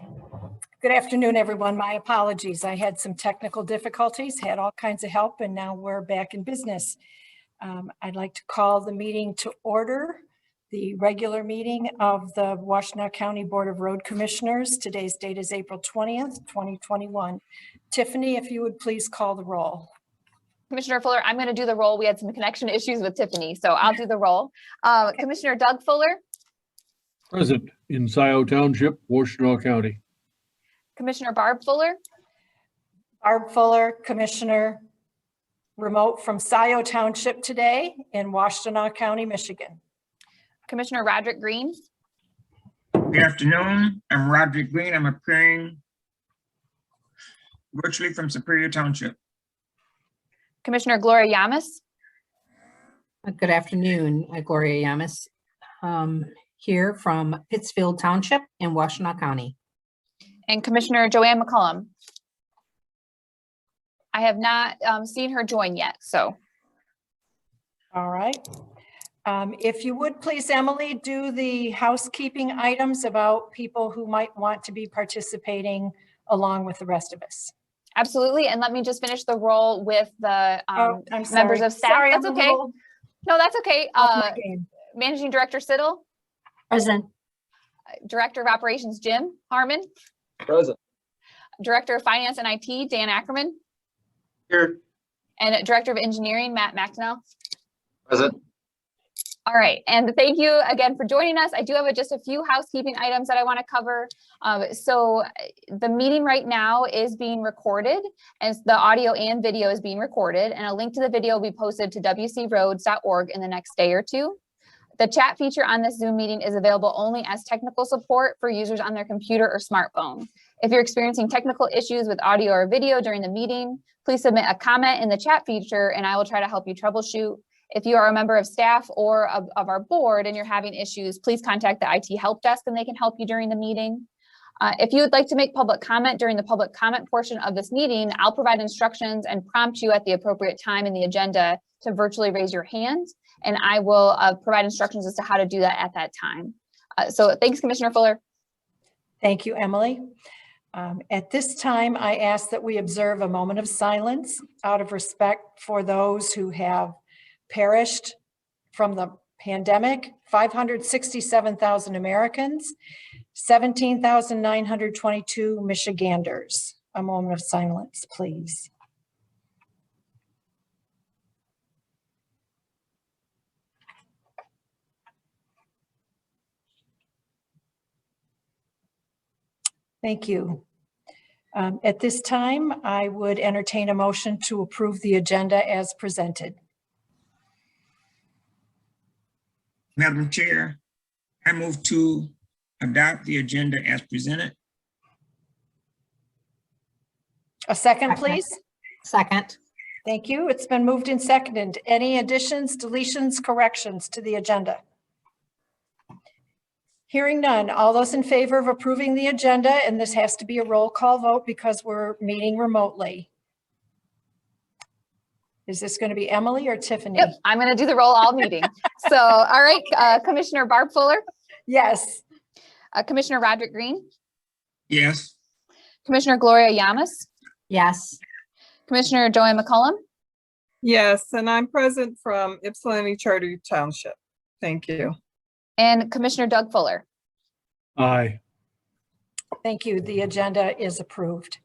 Good afternoon, everyone. My apologies. I had some technical difficulties, had all kinds of help, and now we're back in business. I'd like to call the meeting to order, the regular meeting of the Washtenaw County Board of Road Commissioners. Today's date is April 20th, 2021. Tiffany, if you would please call the roll. Commissioner Fuller, I'm going to do the roll. We had some connection issues with Tiffany, so I'll do the roll. Commissioner Doug Fuller. Present in Scioto Township, Washtenaw County. Commissioner Barb Fuller. Barb Fuller, Commissioner, remote from Scioto Township today in Washtenaw County, Michigan. Commissioner Roderick Green. Good afternoon. I'm Roderick Green. I'm appearing virtually from Superior Township. Commissioner Gloria Yamas. Good afternoon, Gloria Yamas, here from Pittsfield Township in Washtenaw County. And Commissioner Joanne McCollum. I have not seen her join yet, so. All right. If you would please, Emily, do the housekeeping items about people who might want to be participating along with the rest of us. Absolutely. And let me just finish the roll with the members of staff. Sorry, that's I'm okay. No, that's okay. Off my game. Managing Director Siddle. Present. Director of Operations Jim Harmon. Present. Director of Finance and IT Dan Ackerman. Here. And Director of Engineering Matt McDonnell. Present. All right, and thank you again for joining us. I do have just a few housekeeping items that I want to cover. So the meeting right now is being recorded, and the audio and video is being recorded, and a link to the video will be posted to wcroads.org in the next day or two. The chat feature on this Zoom meeting is available only as technical support for users on their computer or smartphone. If you're experiencing technical issues with audio or video during the meeting, please submit a comment in the chat feature and I will try to help you troubleshoot. If you are a member of staff or of our board and you're having issues, please contact the IT help desk and they can help you during the meeting. If you would like to make public comment during the public comment portion of this meeting, I'll provide instructions and prompt you at the appropriate time in the agenda to virtually raise your hand, and I will provide instructions as to how to do that at that time. So thanks, Commissioner Fuller. Thank you, Emily. At this time, I ask that we observe a moment of silence out of respect for those who have perished from the pandemic, 567,000 Americans, 17,922 Michiganders. A moment of silence, please. Thank you. At this time, I would entertain a motion to approve the agenda as presented. Madam Chair, I move to adopt the agenda as presented. A second, please. Second. Thank you. It's been moved and seconded. Any additions, deletions, corrections to the agenda? Hearing none. All those in favor of approving the agenda, and this has to be a roll call vote because we're meeting remotely. Is this going to be Emily or Tiffany? Yep, I'm going to do the roll all meeting. So, all right, Commissioner Barb Fuller. Yes. Commissioner Roderick Green. Yes. Commissioner Gloria Yamas. Yes. Commissioner Joanne McCollum. Yes, and I'm present from Ypsilanti Charter Township. Thank you. And Commissioner Doug Fuller. Aye. Thank you. The agenda is approved.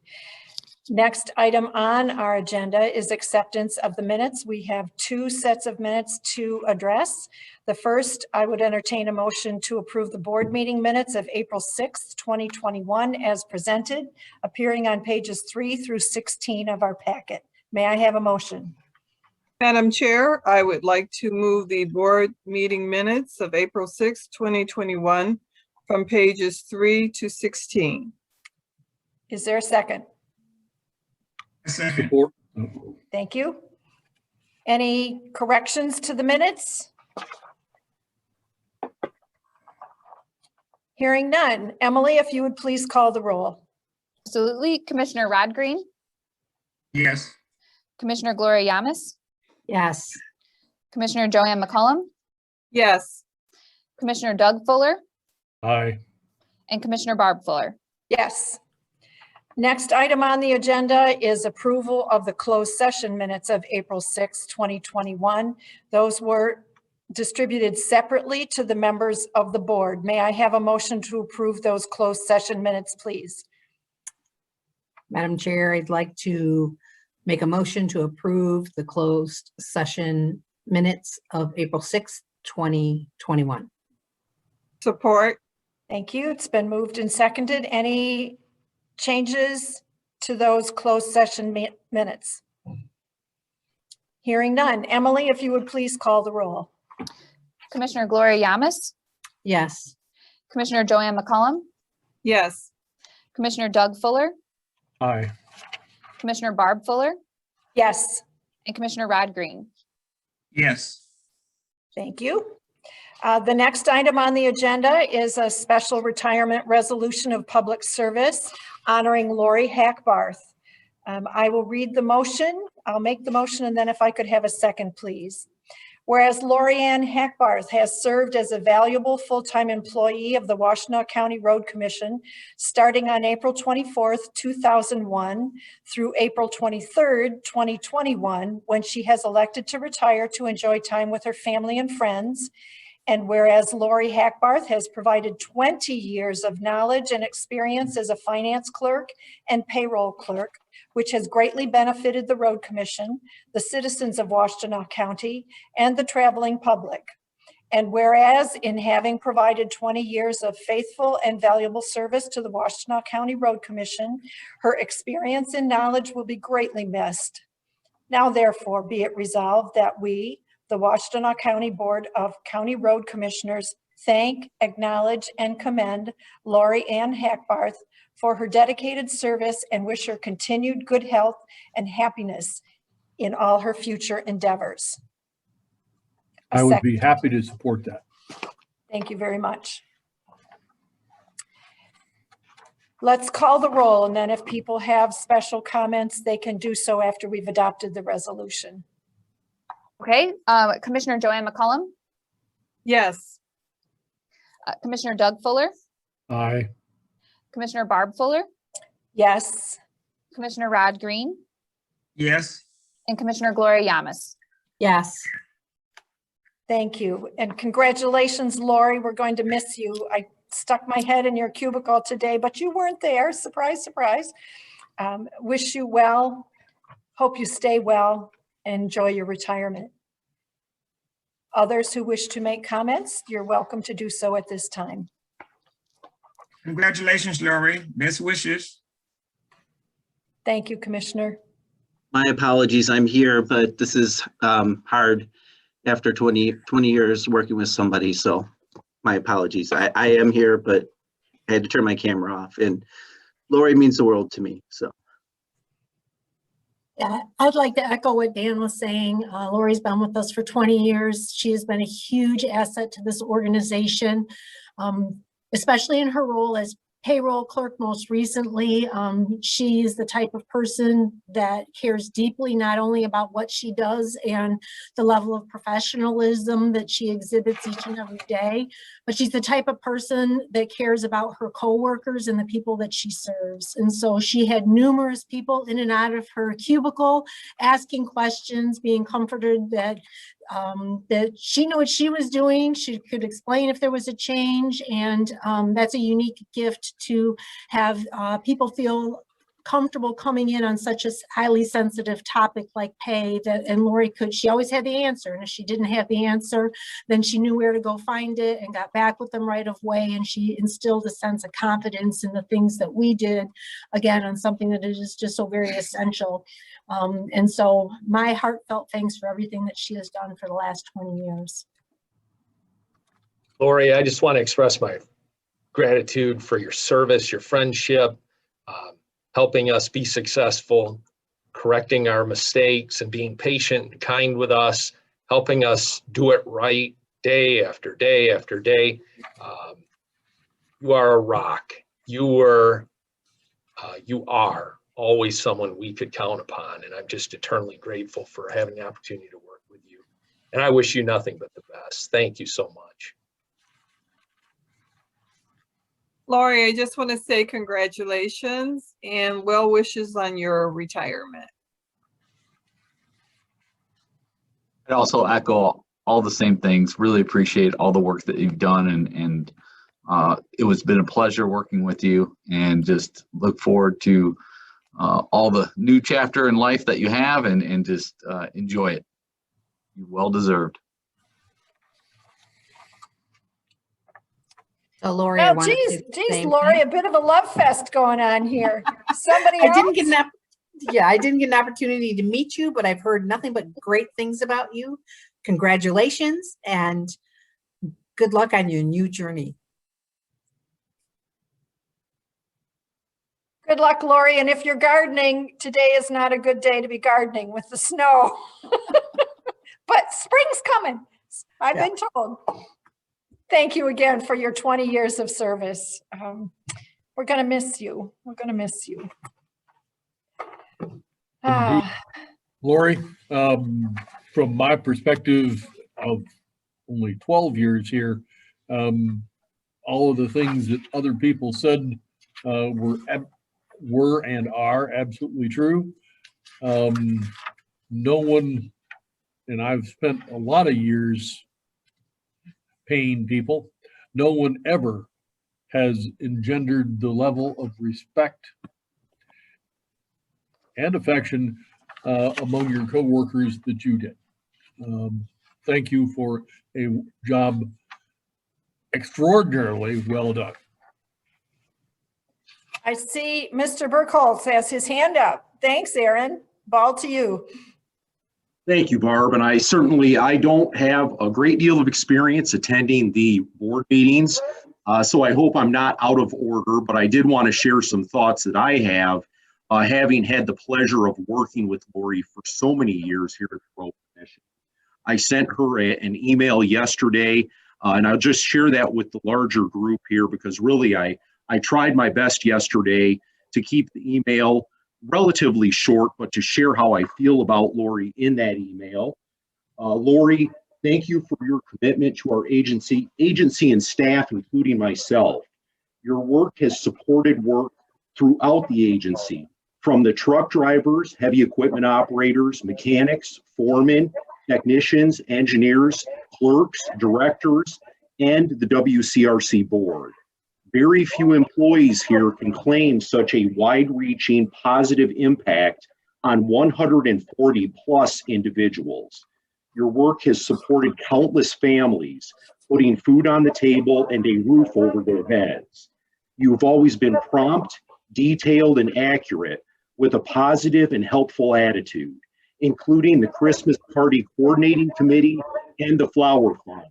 Next item on our agenda is acceptance of the minutes. We have two sets of minutes to address. The first, I would entertain a motion to approve the board meeting minutes of April 6th, 2021 as presented, appearing on pages 3 through 16 of our packet. May I have a motion? Madam Chair, I would like to move the board meeting minutes of April 6th, 2021 from pages 3 to 16. Is there a second? A second. Support. Thank you. Any corrections to the minutes? Hearing none. Emily, if you would please call the roll. Absolutely. Commissioner Rod Green. Yes. Commissioner Gloria Yamas. Yes. Commissioner Joanne McCollum. Yes. Commissioner Doug Fuller. Aye. And Commissioner Barb Fuller. Yes. Next item on the agenda is approval of the closed session minutes of April 6, 2021. Those were distributed separately to the members of the board. May I have a motion to approve those closed session minutes, please? Madam Chair, I'd like to make a motion to approve the closed session minutes of April 6th, 2021. Support. Thank you. It's been moved and seconded. Any changes to those closed session minutes? Hearing none. Emily, if you would please call the roll. Commissioner Gloria Yamas, Yes. Commissioner Joanne McCollum, Yes. Commissioner Doug Fuller, Aye. Commissioner Barb Fuller, Yes, and Commissioner Rod Green. Yes. thank you. The next item on the agenda is a special retirement resolution of public service honoring Lori Hackbarth. I will read the motion. I'll make the motion, and then if I could have a second, please. Whereas Lori Ann Hackbarth has served as a valuable full-time employee of the Washtenaw County Road Commission starting on April 24th, 2001 through April 23rd, 2021, when she has elected to retire to enjoy time with her family and friends. And whereas Lori Hackbarth has provided 20 years of knowledge and experience as a finance clerk and payroll clerk, which has greatly benefited the Road Commission, the citizens of Washtenaw County, and the traveling public. And whereas in having provided 20 years of faithful and valuable service to the Washtenaw County Road Commission, her experience and knowledge will be greatly missed. Now therefore be it resolved that we, the Washtenaw County Board of County Road Commissioners, thank, acknowledge, and commend Lori Ann Hackbarth for her dedicated service and wish her continued good health and happiness in all her future endeavors. I would be happy to support that. Thank you very much. Let's call the roll, and then if people have special comments, they can do so after we've adopted the resolution. Okay, Commissioner Joanne McCollum, Yes. Commissioner Doug Fuller, Aye. Commissioner Barb Fuller, Yes, Commissioner Rod Green, Yes. and Commissioner Gloria Yamas. Yes. thank you. And congratulations, Lori. We're going to miss you. I stuck my head in your cubicle today, but you weren't there. Surprise, surprise. Wish you well. Hope you stay well. Enjoy your retirement. Others who wish to make comments, you're welcome to do so at this time. Congratulations, Lori. Best wishes. Thank you, Commissioner. My apologies, I'm here, but this is hard after 20 years working with somebody, so my apologies. I am here, but I had to turn my camera off, and Lori means the world to me, so. Yeah, I'd like to echo what Dan was saying. Lori's been with us for 20 years. She has been a huge asset to this organization, especially in her role as payroll clerk most recently. She is the type of person that cares deeply not only about what she does and the level of professionalism that she exhibits each and every day, but she's the type of person that cares about her coworkers and the people that she serves. And so she had numerous people in and out of her cubicle asking questions, being comforted that that she knew what she was doing. She could explain if there was a change, and that's a unique gift to have people feel comfortable coming in on such a highly sensitive topic like pay. And Lori she always had the answer, and if she didn't have the answer, then she knew where to go find it and got back with them right away. And she instilled a sense of confidence in the things that we did, again, on something that is just so very essential. And so my heartfelt thanks for everything that she has done for the last 20 years. Lori, I just want to express my gratitude for your service, your friendship, helping us be successful, correcting our mistakes and being patient and kind with us, helping us do it right day after day after day. You are a rock. You are always someone we could count upon, and I'm just eternally grateful for having the opportunity to work with you. And I wish you nothing but the best. Thank you so much. Lori, I just want to say congratulations and well wishes on your retirement. I also echo all the same things. Really appreciate all the work that you've done, and it was been a pleasure working with you, and just look forward to all the new chapter in life that you have, and just enjoy it. You well deserved. So Lori, I Oh, wanted to geez, do the geez, same Lori, thing. a bit of a love fest going on here. Somebody I else? didn't get I didn't get an opportunity to meet you, but I've heard nothing but great things about you. Congratulations and good luck on your new journey. Good luck, Lori. And if you're gardening, today is not a good day to be gardening with the snow. But spring's coming, I've been told. Thank you again for your 20 years of service. We're going to miss you. We're going to miss you. Lori, from my perspective of only 12 years here, all of the things that other people said were and are absolutely true. No one, and I've spent a lot of years paying people, no one ever has engendered the level of respect and affection among your coworkers that you did. Thank you for a job extraordinarily well done. I see Mr. Burkholz has his hand up. Thanks, Aaron. Ball to you. Thank you, Barb. And I don't have a great deal of experience attending the board meetings, so I hope I'm not out of order, but I did want to share some thoughts that I have, having had the pleasure of working with Lori for so many years here at the Road Commission. I sent her an email yesterday, and I'll just share that with the larger group here, because really I tried my best yesterday to keep the email relatively short, but to share how I feel about Lori in that email. Lori, thank you for your commitment to our agency and staff, including myself. Your work has supported work throughout the agency, from the truck drivers, heavy equipment operators, mechanics, foremen, technicians, engineers, clerks, directors, and the WCRC board. Very few employees here can claim such a wide-reaching positive impact on 140 plus individuals. Your work has supported countless families, putting food on the table and a roof over their heads. You've always been prompt, detailed, and accurate, with a positive and helpful attitude, including the Christmas Party Coordinating Committee and the Flower Fund.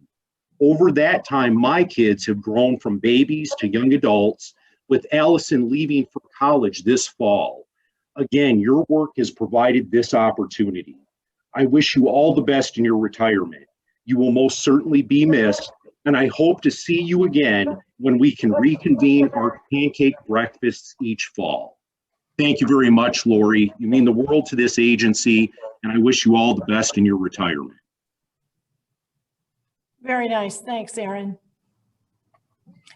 Over that time, my kids have grown from babies to young adults, with Allison leaving for college this fall. Again, your work has provided this opportunity. I wish you all the best in your retirement. You will most certainly be missed, and I hope to see you again when we can reconvene our pancake breakfasts each fall. Thank you very much, Lori. You mean the world to this agency, and I wish you all the best in your retirement. Very nice. Thanks, Aaron.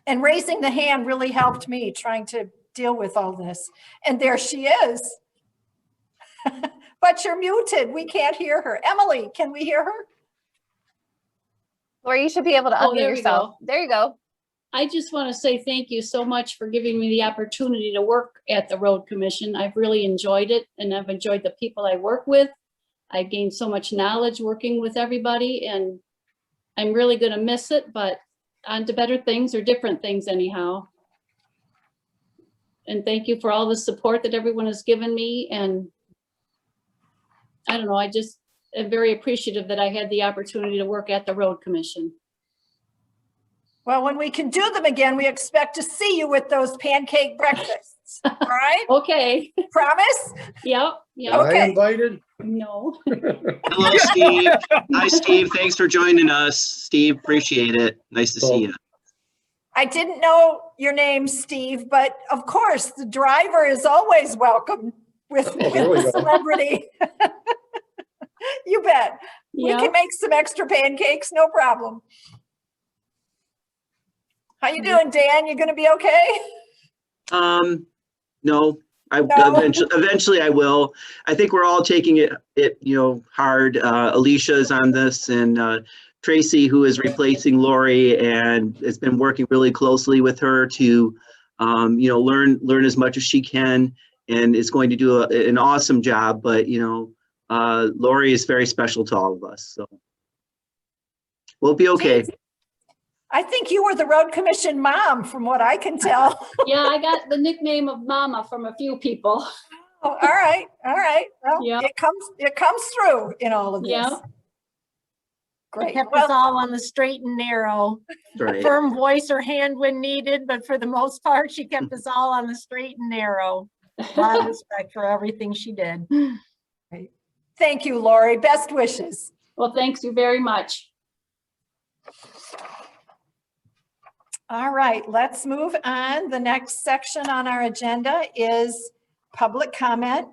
And raising the hand really helped me trying to deal with all this. And there she is. But you're muted. We can't hear her. Emily, can we hear her? Lori, you should be able to unmute there we yourself. go. There you go. I just want to say thank you so much for giving me the opportunity to work at the Road Commission. I've really enjoyed it, and I've enjoyed the people I work with. I've gained so much knowledge working with everybody, and I'm really going to miss it, but on to better things or different things anyhow. And thank you for all the support that everyone has given me. And I don't know, I just am very appreciative that I had the opportunity to work at the Road Commission. Well, when we can do them again, we expect to see you with those pancake breakfasts. All right? Okay. Promise? Yep. Yep. Okay. Am I invited? No. Hello, Steve. Hi, Steve. Thanks for joining us. Steve, appreciate it. Nice to see you. I didn't know your name, Steve, but of course, the driver is always welcome with there we the go. celebrity. You bet. Yeah. We can make some extra pancakes, no problem. How you doing, Dan? You gonna be okay? No, No. eventually I will. I think we're all taking it hard. Alicia's on this, and Tracy, who is replacing Lori, and has been working really closely with her to, learn as much as she can, and is going to do an awesome job. But Lori is very special to all of us, so we'll be okay. I think you were the road commission mom, from what I can tell. Yeah, I got the nickname of Mama from a few people. Oh, all right. Well, Yeah. it comes through in all of this. Yeah. She Great. kept us all on the straight and narrow. Right. Firm voice or hand when needed, but for the most part, she kept us all on the straight and narrow. A lot of respect for everything she did. Thank you, Lori. Best wishes. Well, thanks you very much. All right, let's move on. The next section on our agenda is public comment.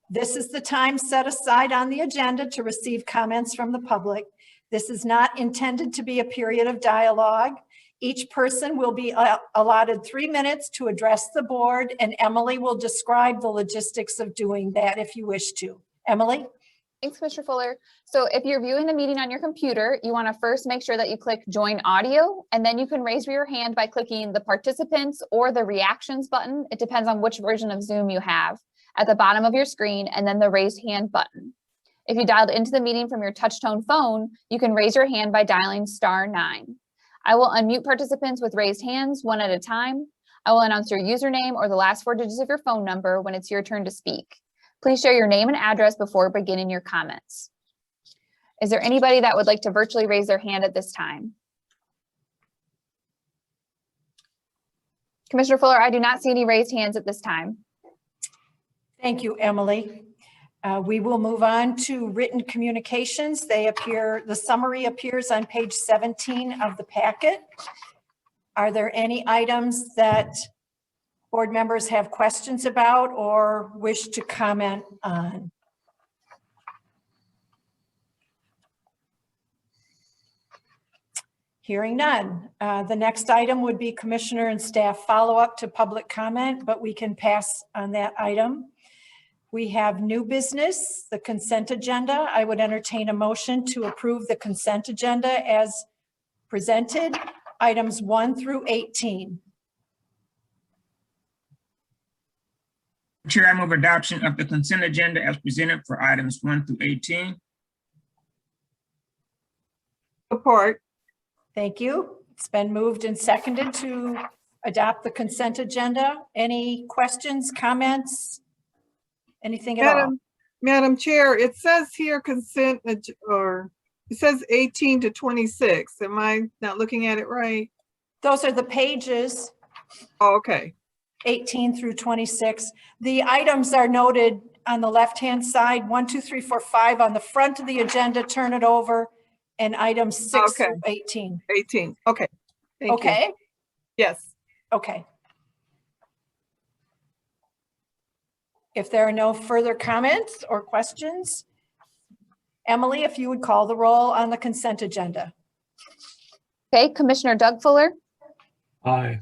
This is the time set aside on the agenda to receive comments from the public. This is not intended to be a period of dialogue. Each person will be allotted 3 minutes to address the board, and Emily will describe the logistics of doing that if you wish to. Emily? Thanks, Commissioner Fuller. So if you're viewing the meeting on your computer, you want to first make sure that you click join audio, and then you can raise your hand by clicking the participants or the reactions button. It depends on which version of Zoom you have at the bottom of your screen, and then the raised hand button. If you dialed into the meeting from your touch-tone phone, you can raise your hand by dialing *9. I will unmute participants with raised hands one at a time. I will announce your username or the last 4 digits of your phone number when it's your turn to speak. Please share your name and address before beginning your comments. Is there anybody that would like to virtually raise their hand at this time? Commissioner Fuller, I do not see any raised hands at this time. Thank you, Emily. We will move on to written communications. The summary appears on page 17 of the packet. Are there any items that board members have questions about or wish to comment on? Hearing none. The next item would be commissioner and staff follow-up to public comment, but we can pass on that item. We have new business, the consent agenda. I would entertain a motion to approve the consent agenda as presented, items 1 through 18. Chair, I move adoption of the consent agenda as presented for items 1 through 18. Support. Thank you. It's been moved and seconded to adopt the consent agenda. Any questions, comments? Anything at all? Madam Chair, it says here consent, or it says 18 to 26. Am I not looking at it right? Those are the pages. Oh, okay. 18 through 26. The items are noted on the left-hand side, 1, 2, 3, 4, 5 on the front of the agenda, turn it over, and items 6 through 18. 18, okay. Thank you. Okay, Yes. okay. If there are no further comments or questions, Emily, if you would call the roll on the consent agenda. Okay, Commissioner Doug Fuller, Aye.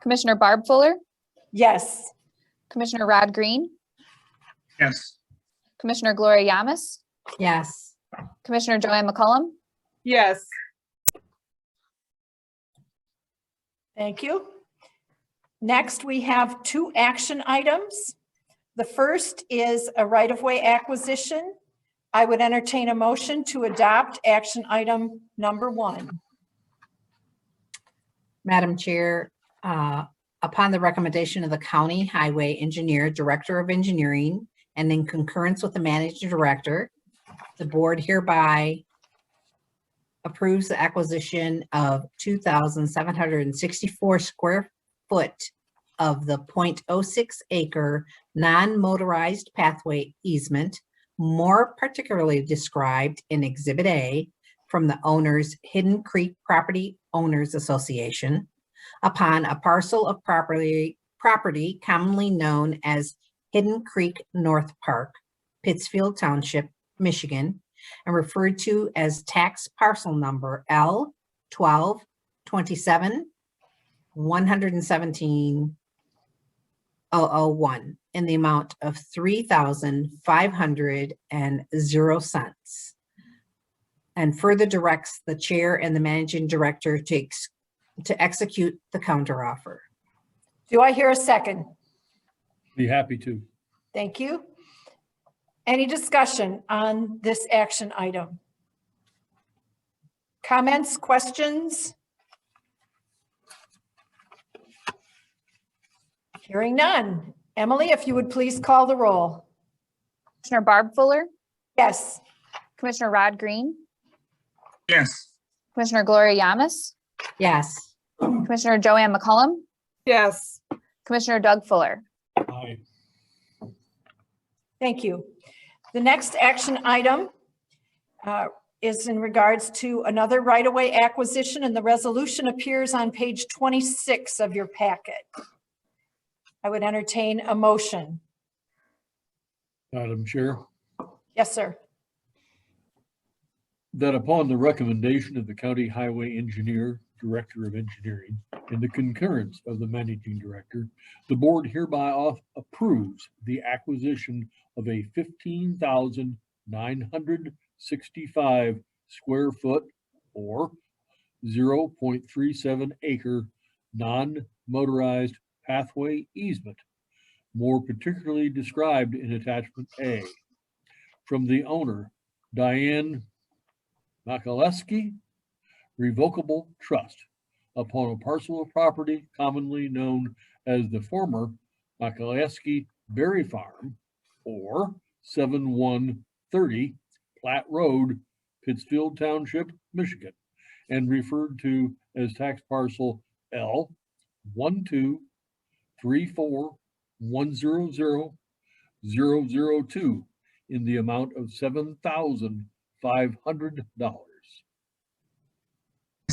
Commissioner Barb Fuller, Yes. Commissioner Rod Green, Yes. Commissioner Gloria Yamas, Yes. Commissioner Joanne McCullum, Yes. Thank you. Next, we have 2 action items. The first is a right-of-way acquisition. I would entertain a motion to adopt action item number 1. Madam Chair, upon the recommendation of the county highway engineer, director of engineering, and in concurrence with the managing director, the board hereby approves the acquisition of 2,764 square foot of the 0.06 acre non-motorized pathway easement, more particularly described in Exhibit A from the owner's Hidden Creek Property Owners Association upon a parcel of property commonly known as Hidden Creek North Park, Pittsfield Township, Michigan, and referred to as tax parcel number L 1227 117,001 in the amount of $3,500.00. And further directs the chair and the managing director to execute the counteroffer. Do I hear a second? Be happy to. Thank you. Any discussion on this action item? Comments, questions? Hearing none. Emily, if you would please call the roll. Commissioner Barb Fuller, Yes. Commissioner Rod Green, Yes. Commissioner Gloria Yamas, Yes. Commissioner Joanne McCullum, Yes. Commissioner Doug Fuller. Aye. Thank you. The next action item is in regards to another right-of-way acquisition, and the resolution appears on page 26 of your packet. I would entertain a motion. Madam Chair, Yes, sir. that upon the recommendation of the county highway engineer, director of engineering, and the concurrence of the managing director, the board hereby approves the acquisition of a 15,965 square foot or 0.37 acre non-motorized pathway easement, more particularly described in attachment A, from the owner, Diane Makaleski Revocable Trust, upon a parcel of property commonly known as the former Makaleski Berry Farm, or 7130 Platte Road, Pittsfield Township, Michigan, and referred to as tax parcel L12341000002 in the amount of $7,500.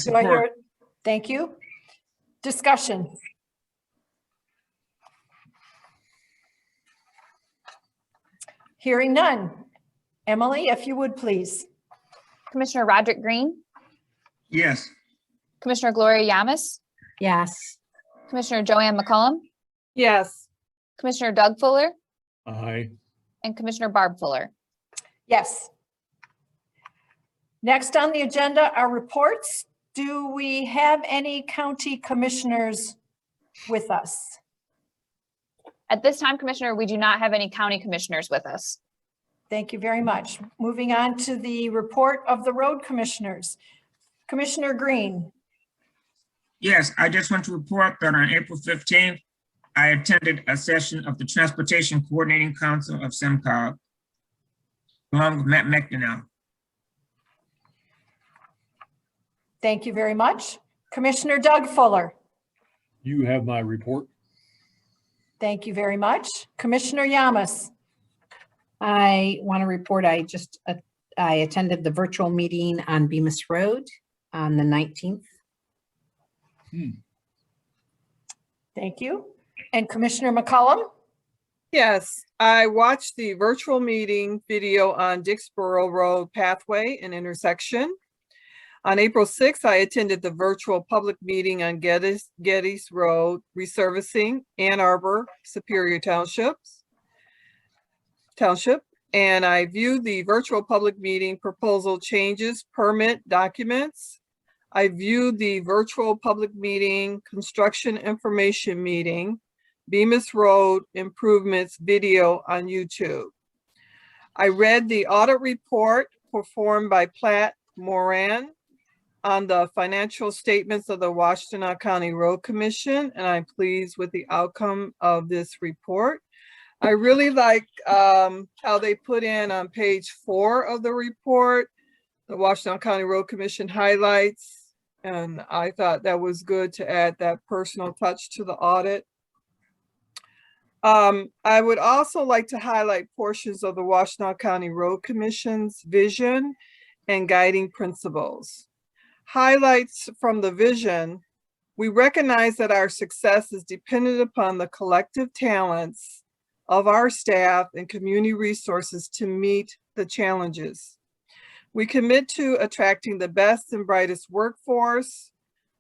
Do I hear it? Thank you. Discussion. Hearing none. Emily, if you would please. Commissioner Roderick Green, Yes. Commissioner Gloria Yamas, Yes. Commissioner Joanne McCullum, Yes. Commissioner Doug Fuller, Aye. and Commissioner Barb Fuller. Yes. Next on the agenda are reports. Do we have any county commissioners with us? At this time, Commissioner, we do not have any county commissioners with us. Thank you very much. Moving on to the report of the road commissioners. Commissioner Green. Yes, I just want to report that on April 15th, I attended a session of the Transportation Coordinating Council of SEMCOG, along with Matt McDonnell. Thank you very much. Commissioner Doug Fuller. You have my report. Thank you very much. Commissioner Yamas. I want to report, I attended the virtual meeting on Bemis Road on the 19th. Thank you. And Commissioner McCullum. Yes, I watched the virtual meeting video on Dixboro Road pathway and intersection. On April 6th, I attended the virtual public meeting on Geddes Road resurfacing Ann Arbor, Superior Township, and I viewed the virtual public meeting proposal changes permit documents. I viewed the virtual public meeting construction information meeting, Bemis Road improvements video on YouTube. I read the audit report performed by Platt Moran on the financial statements of the Washtenaw County Road Commission, and I'm pleased with the outcome of this report. I really like how they put in on page 4 of the report, the Washtenaw County Road Commission highlights, and I thought that was good to add that personal touch to the audit. I would also like to highlight portions of the Washtenaw County Road Commission's vision and guiding principles. Highlights from the vision: we recognize that our success is dependent upon the collective talents of our staff and community resources to meet the challenges. We commit to attracting the best and brightest workforce,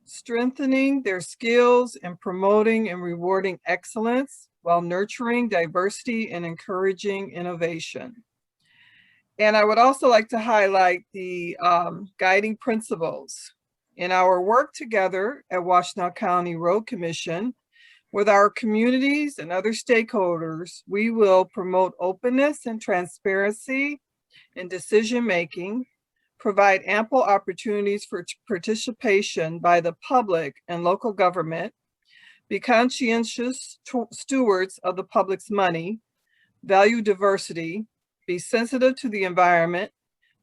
strengthening their skills and promoting and rewarding excellence while nurturing diversity and encouraging innovation. And I would also like to highlight the guiding principles. In our work together at Washtenaw County Road Commission, with our communities and other stakeholders, we will promote openness and transparency in decision-making, provide ample opportunities for participation by the public and local government, be conscientious stewards of the public's money, value diversity, be sensitive to the environment,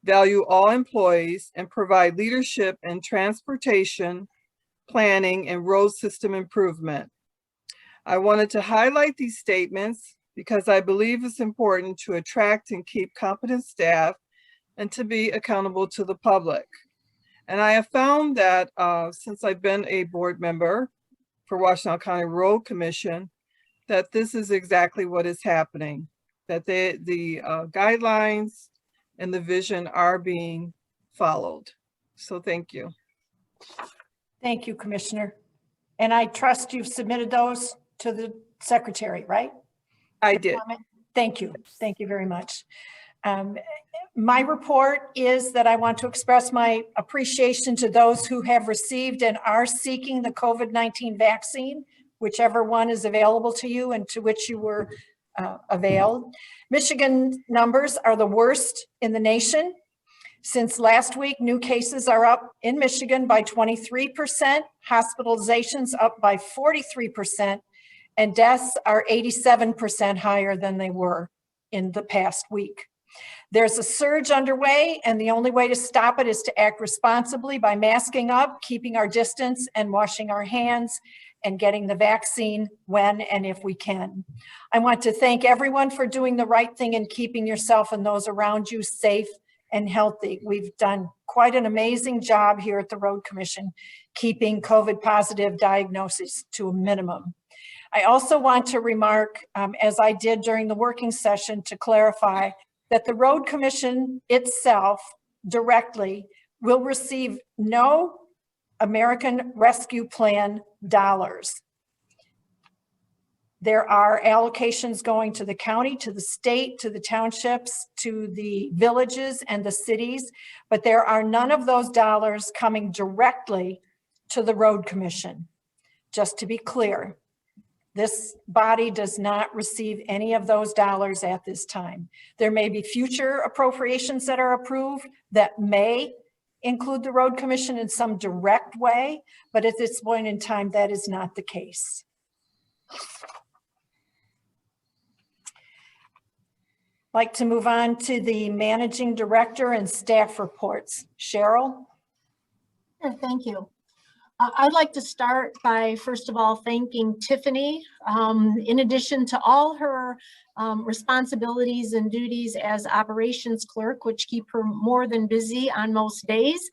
value all employees, and provide leadership in transportation, planning, and road system improvement. I wanted to highlight these statements because I believe it's important to attract and keep competent staff and to be accountable to the public. And I have found that since I've been a board member for Washtenaw County Road Commission, that this is exactly what is happening, that the guidelines and the vision are being followed. So thank you. Thank you, Commissioner. And I trust you've submitted those to the secretary, right? I did. Thank you. Thank you very much. My report is that I want to express my appreciation to those who have received and are seeking the COVID-19 vaccine, whichever one is available to you and to which you were availed. Michigan numbers are the worst in the nation. Since last week, new cases are up in Michigan by 23%, hospitalizations up by 43%, and deaths are 87% higher than they were in the past week. There's a surge underway, and the only way to stop it is to act responsibly by masking up, keeping our distance, and washing our hands, and getting the vaccine when and if we can. I want to thank everyone for doing the right thing and keeping yourself and those around you safe and healthy. We've done quite an amazing job here at the Road Commission, keeping COVID positive diagnoses to a minimum. I also want to remark, as I did during the working session, to clarify that the Road Commission itself directly will receive no American Rescue Plan dollars. There are allocations going to the county, to the state, to the townships, to the villages and the cities, but there are none of those dollars coming directly to the Road Commission. Just to be clear, this body does not receive any of those dollars at this time. There may be future appropriations that are approved that may include the Road Commission in some direct way, but at this point in time, that is not the case. I'd like to move on to the managing director and staff reports. Cheryl? Sure, thank you. I'd like to start by, first of all, thanking Tiffany. In addition to all her responsibilities and duties as operations clerk, which keep her more than busy on most days,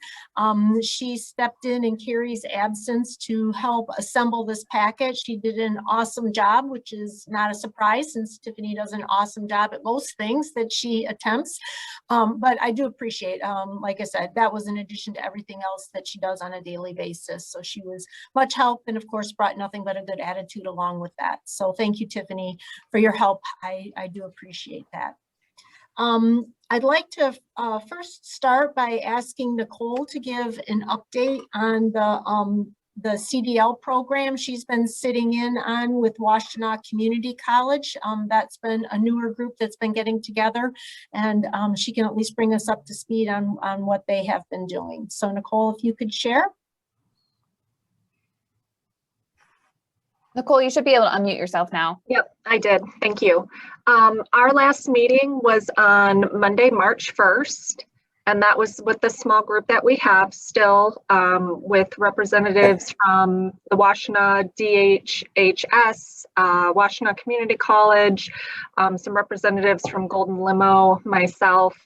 she stepped in in Carrie's absence to help assemble this packet. She did an awesome job, which is not a surprise since Tiffany does an awesome job at most things that she attempts. But I do appreciate, like I said, that was in addition to everything else that she does on a daily basis. So she was much help and of course brought nothing but a good attitude along with that. So thank you, Tiffany, for your help. I do appreciate that. I'd like to first start by asking Nicole to give an update on the CDL program she's been sitting in on with Washtenaw Community College. That's been a newer group that's been getting together, and she can at least bring us up to speed on what they have been doing. So Nicole, if you could share. Nicole, you should be able to unmute yourself now. Yep, I did. Thank you. Our last meeting was on Monday, March 1st, and that was with the small group that we have still with representatives from the Washtenaw DHHS, Washtenaw Community College, some representatives from Golden Limo, myself.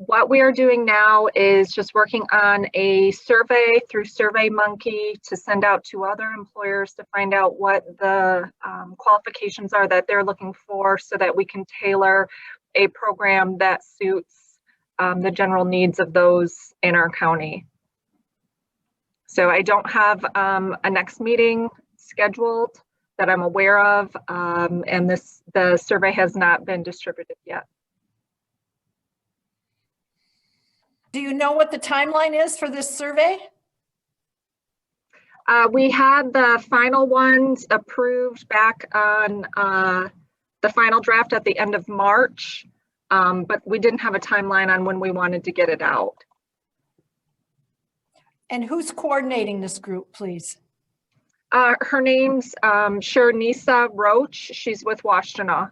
What we are doing now is just working on a survey through SurveyMonkey to send out to other employers to find out what the qualifications are that they're looking for so that we can tailor a program that suits the general needs of those in our county. So I don't have a next meeting scheduled that I'm aware of, and the survey has not been distributed yet. Do you know what the timeline is for this survey? We had the final ones approved back on the final draft at the end of March, but we didn't have a timeline on when we wanted to get it out. And who's coordinating this group, please? Her name's Sharonisa Roach. She's with Washtenaw.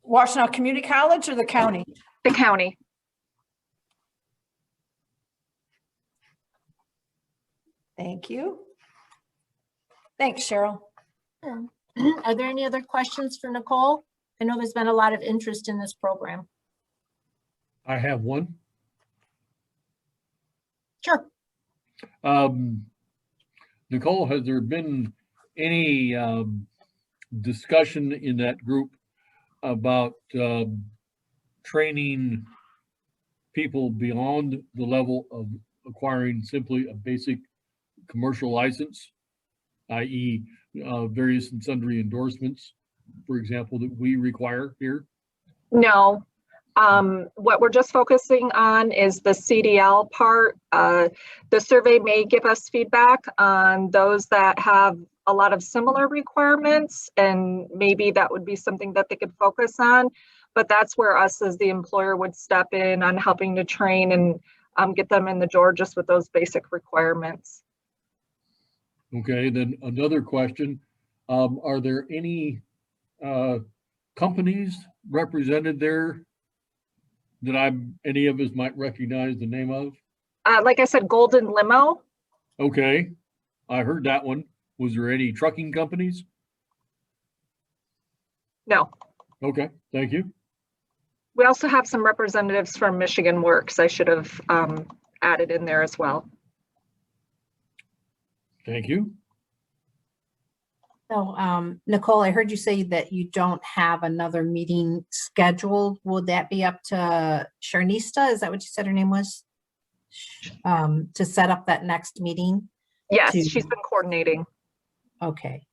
Washtenaw Community College or the county? The county. Thank you. Thanks, Cheryl. Are there any other questions for Nicole? I know there's been a lot of interest in this program. I have one. Sure. Nicole, has there been any discussion in that group about training people beyond the level of acquiring simply a basic commercial license, i.e. Various and sundry endorsements, for example, that we require here? No. What we're just focusing on is the CDL part. The survey may give us feedback on those that have a lot of similar requirements, and maybe that would be something that they could focus on. But that's where us as the employer would step in on helping to train and get them in the door just with those basic requirements. Okay, then another question. Are there any companies represented there that any of us might recognize the name of? Like I said, Golden Limo. Okay, I heard that one. Was there any trucking companies? No. Okay, thank you. We also have some representatives from Michigan Works. I should have added in there as well. Thank you. So, Nicole, I heard you say that you don't have another meeting scheduled. Would that be up to Sharonista? Is that what you said her name was? To set up that next meeting? Yes, she's been coordinating. Okay.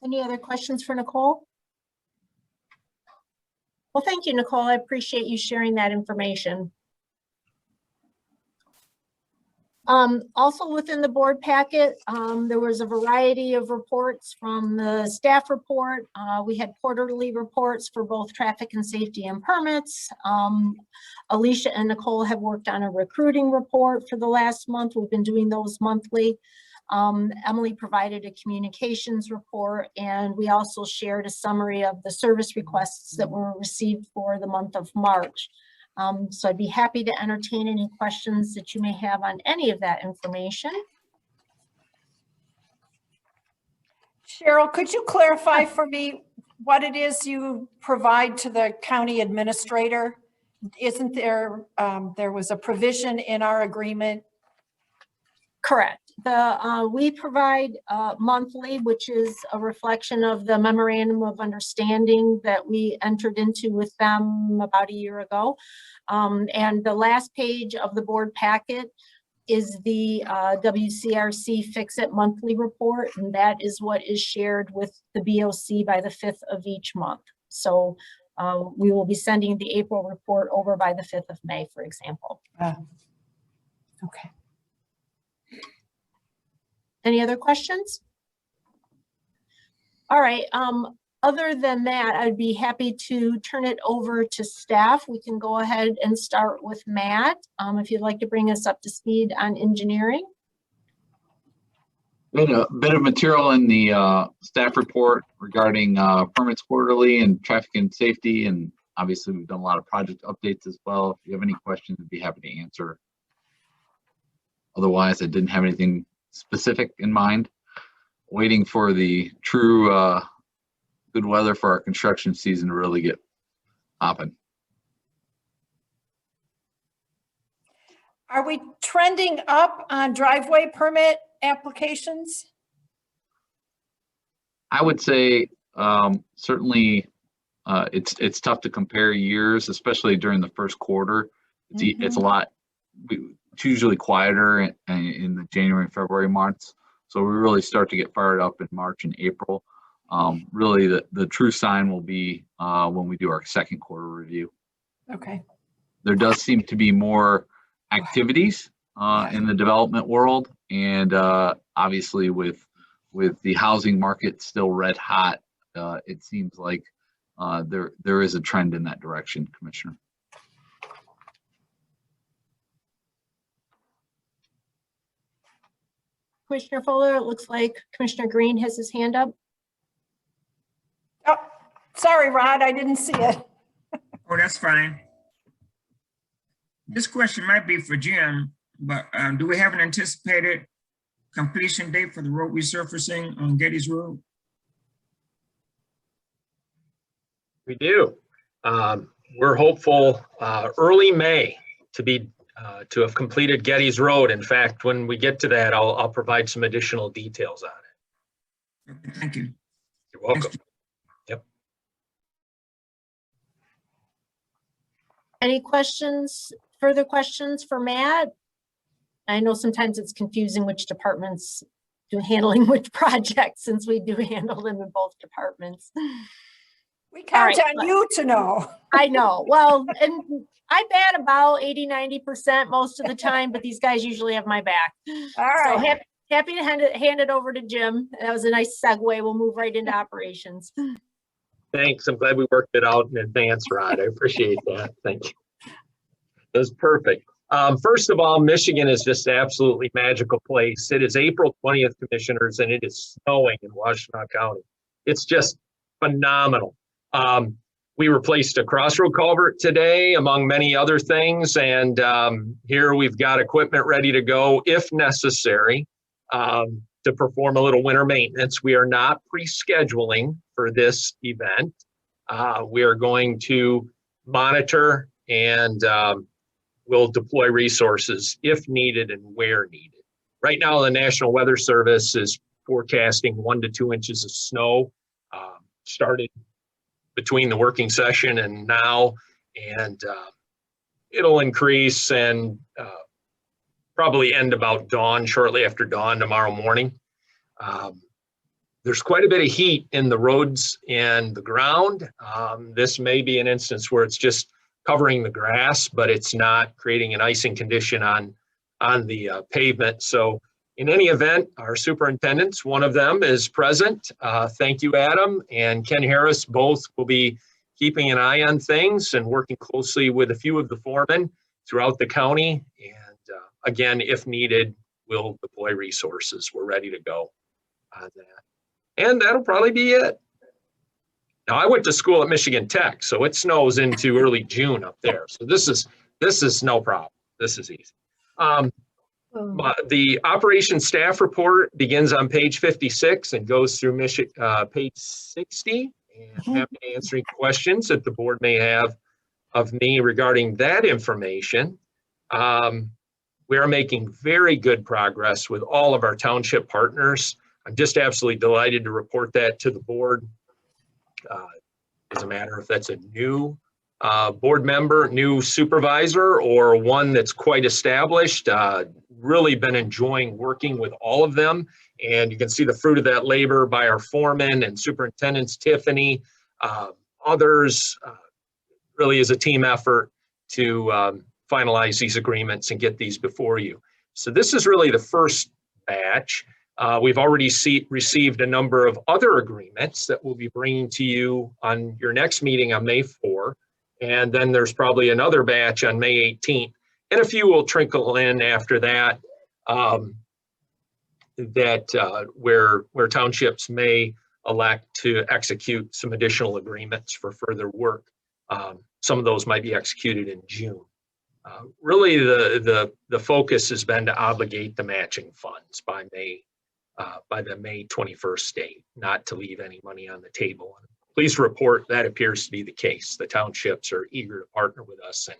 Any other questions for Nicole? Well, thank you, Nicole. I appreciate you sharing that information. Also within the board packet, there was a variety of reports from the staff report. We had quarterly reports for both traffic and safety and permits. Alicia and Nicole have worked on a recruiting report for the last month. We've been doing those monthly. Emily provided a communications report, and we also shared a summary of the service requests that were received for the month of March. So I'd be happy to entertain any questions that you may have on any of that information. Cheryl, could you clarify for me what it is you provide to the county administrator? Isn't there, there was a provision in our agreement? Correct. We provide monthly, which is a reflection of the memorandum of understanding that we entered into with them about a year ago. And the last page of the board packet is the WCRC Fix-It monthly report, and that is what is shared with the BOC by the 5th of each month. So we will be sending the April report over by the 5th of May, for example. Okay. Any other questions? All right. Other than that, I'd be happy to turn it over to staff. We can go ahead and start with Matt, if you'd like to bring us up to speed on engineering. A bit of material in the staff report regarding permits quarterly and traffic and safety, and obviously we've done a lot of project updates as well. If you have any questions, I'd be happy to answer. Otherwise, I didn't have anything specific in mind. Waiting for the true good weather for our construction season to really get hopping. Are we trending up on driveway permit applications? I would say Certainly, it's tough to compare years, especially during the first quarter. It's a lot. It's usually quieter in the January and February months. So we really start to get fired up in March and April. Really, the true sign will be when we do our second quarter review. Okay. There does seem to be more activities in the development world, and obviously with the housing market still red hot, it seems like there is a trend in that direction, Commissioner. Commissioner Fuller, it looks like Commissioner Green has his hand up. Oh, sorry, Rod, I didn't see it. Oh, that's fine. This question might be for Jim, but do we have an anticipated completion date for the road resurfacing on Getty's Road? We do. We're hopeful early May to have completed Getty's Road. In fact, when we get to that, I'll provide some additional details on it. Okay, thank you. You're welcome. Yep. Any questions, further questions for Matt? I know sometimes it's confusing which departments do handling which projects, since we do handle them in both departments. We count right, on you to know. I know. Well, and I bat about 80–90% most of the time, but these guys usually have my back. All right. So happy to hand it over to Jim. That was a nice segue. We'll move right into operations. Thanks. I'm glad we worked it out in advance, Rod. I appreciate that. Thank you. It was perfect. First of all, Michigan is just an absolutely magical place. It is April 20th, Commissioners, and it is snowing in Washtenaw County. It's just phenomenal. We replaced a crossroad culvert today, among many other things, and here we've got equipment ready to go if necessary to perform a little winter maintenance. We are not pre-scheduling for this event. We are going to monitor and we'll deploy resources if needed and where needed. Right now, the National Weather Service is forecasting 1 to 2 inches of snow. Started between the working session and now, and it'll increase and probably end about dawn, shortly after dawn tomorrow morning. There's quite a bit of heat in the roads and the ground. This may be an instance where it's just covering the grass, but it's not creating an icing condition on the pavement. So in any event, our superintendents, one of them is present. Thank you, Adam, and Ken Harris both will be keeping an eye on things and working closely with a few of the foremen throughout the county. And again, if needed, we'll deploy resources. We're ready to go on that. And that'll probably be it. Now, I went to school at Michigan Tech, so it snows into early June up there. So this is no problem. This is easy. The operations staff report begins on page 56 and goes through page 60. And I'm happy to answer any questions that the board may have of me regarding that information. We are making very good progress with all of our township partners. I'm just absolutely delighted to report that to the board. Doesn't matter if that's a new board member, new supervisor, or one that's quite established. Really been enjoying working with all of them. And you can see the fruit of that labor by our foremen and superintendents, Tiffany, others. Really is a team effort to finalize these agreements and get these before you. So this is really the first batch. We've already received a number of other agreements that we'll be bringing to you on your next meeting on May 4. And then there's probably another batch on May 18th. And a few will trickle in after that, where townships may elect to execute some additional agreements for further work. Some of those might be executed in June. Really, the focus has been to obligate the matching funds by the May 21st date, not to leave any money on the table. Please report that appears to be the case. The townships are eager to partner with us and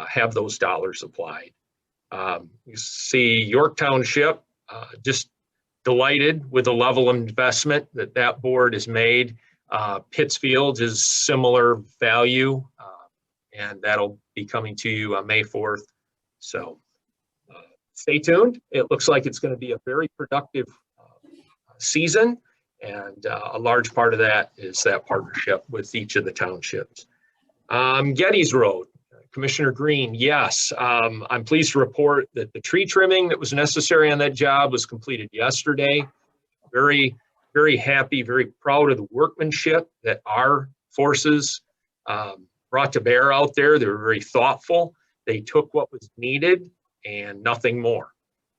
have those dollars applied. You see York Township just delighted with the level of investment that that board has made. Pittsfield is similar value, and that'll be coming to you on May 4th. So stay tuned. It looks like it's going to be a very productive season, and a large part of that is that partnership with each of the townships. Gettys Road, Commissioner Green, yes. I'm pleased to report that the tree trimming that was necessary on that job was completed yesterday. Very, very happy, very proud of the workmanship that our forces brought to bear out there. They were very thoughtful. They took what was needed and nothing more.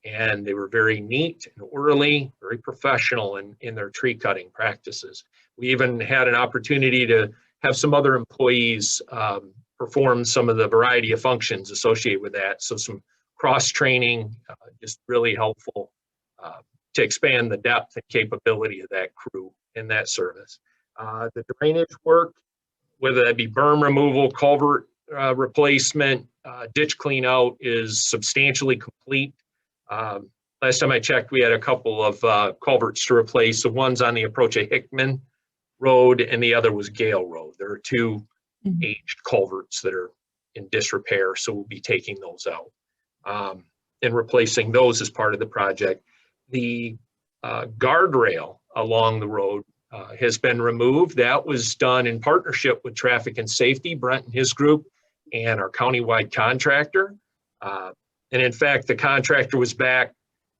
And they were very neat and orderly, very professional in their tree cutting practices. We even had an opportunity to have some other employees perform some of the variety of functions associated with that. So some cross-training, just really helpful to expand the depth and capability of that crew in that service. The drainage work, whether that be berm removal, culvert replacement, ditch clean out, is substantially complete. Last time I checked, we had a couple of culverts to replace. The one's on the approach of Hickman Road and the other was Gale Road. There are two aged culverts that are in disrepair, so we'll be taking those out and replacing those as part of the project. The guardrail along the road has been removed. That was done in partnership with Traffic and Safety, Brent and his group, and our countywide contractor. And in fact, the contractor was back